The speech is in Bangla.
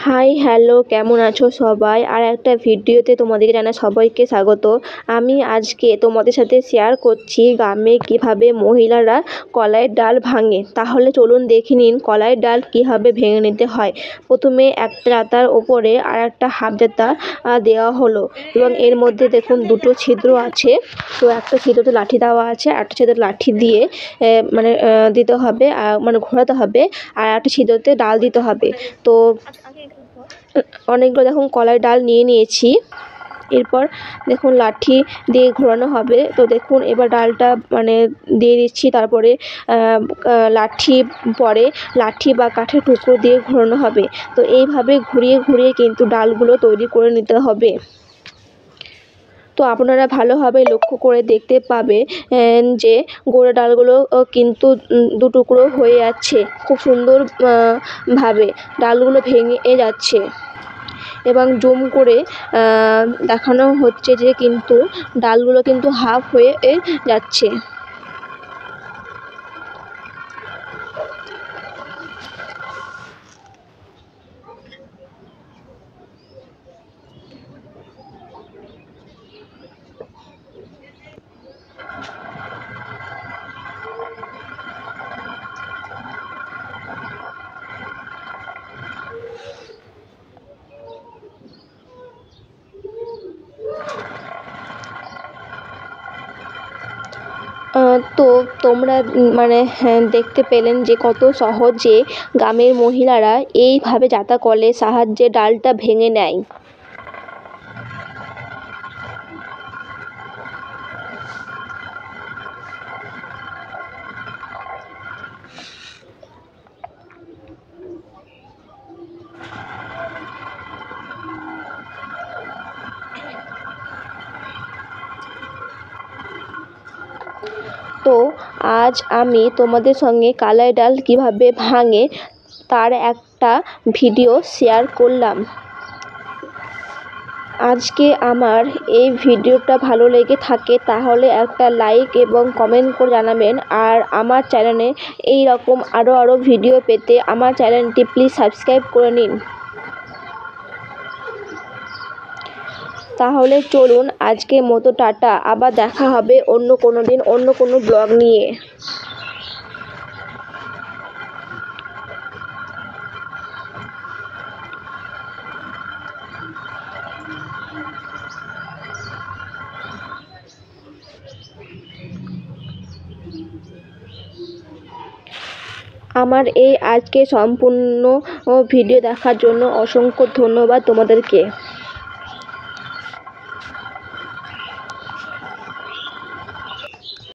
হাই হ্যালো, কেমন আছো সবাই? আর একটা ভিডিওতে তোমাদেরকে জানাই সবাইকে স্বাগত। আমি আজকে তোমাদের সাথে শেয়ার করছি গ্রামে কিভাবে মহিলারা কলাইয়ের ডাল ভাঙে। তাহলে চলুন দেখে নিন কলাইয়ের ডাল কিভাবে ভেঙে নিতে হয়। প্রথমে একটা জাতার ওপরে আর একটা হাফ জাতা দেওয়া হলো এবং এর মধ্যে দেখুন দুটো ছিদ্র আছে। তো একটা ছিদ্রতে লাঠি দেওয়া আছে, একটা ছিদ্র লাঠি দিয়ে দিতে হবে, মানে ঘোরাতে হবে, আর একটা ছিদ্রতে ডাল দিতে হবে। তো অনেকগুলো দেখুন কলাই ডাল নিয়ে নিয়েছি। এরপর দেখুন লাঠি দিয়ে ঘোরানো হবে। তো দেখুন এবার ডালটা দিয়ে দিচ্ছি, তারপরে লাঠি বা কাঠের টুকরো দিয়ে ঘোরানো হবে। তো এইভাবে ঘুরিয়ে ঘুরিয়ে কিন্তু ডালগুলো তৈরি করে নিতে হবে। তো আপনারা ভালোভাবে লক্ষ্য করে দেখতে পাবে যে গোড়া ডালগুলো কিন্তু দু টুকরো হয়ে যাচ্ছে, খুব সুন্দর ভাবে ডালগুলো ভেঙে যাচ্ছে এবং জুম করে দেখানো হচ্ছে যে কিন্তু ডালগুলো কিন্তু হাফ হয়ে যাচ্ছে। তো তোমরা দেখতে পেলেন যে কত সহজে গ্রামের মহিলারা এইভাবে জাতা কলের সাহায্যে ডালটা ভেঙে নেয়। তো আজ আমি তোমাদের সঙ্গে কলাই ডাল কিভাবে ভাঙে তার একটা ভিডিও শেয়ার করলাম। আজকে আমার এই ভিডিওটা ভালো লেগে থাকে তাহলে একটা লাইক এবং কমেন্ট করে জানাবেন। আর আমার চ্যানেলে এই রকম আরও ভিডিও পেতে আমার চ্যানেলটি প্লিজ সাবস্ক্রাইব করে নিন। তাহলে চলুন আজকের মতো টাটা, আবার দেখা হবে অন্য কোনো দিন অন্য কোনো ব্লগ নিয়ে। আমার এই আজকে সম্পূর্ণ ভিডিও দেখার জন্য অসংখ্য ধন্যবাদ তোমাদেরকে।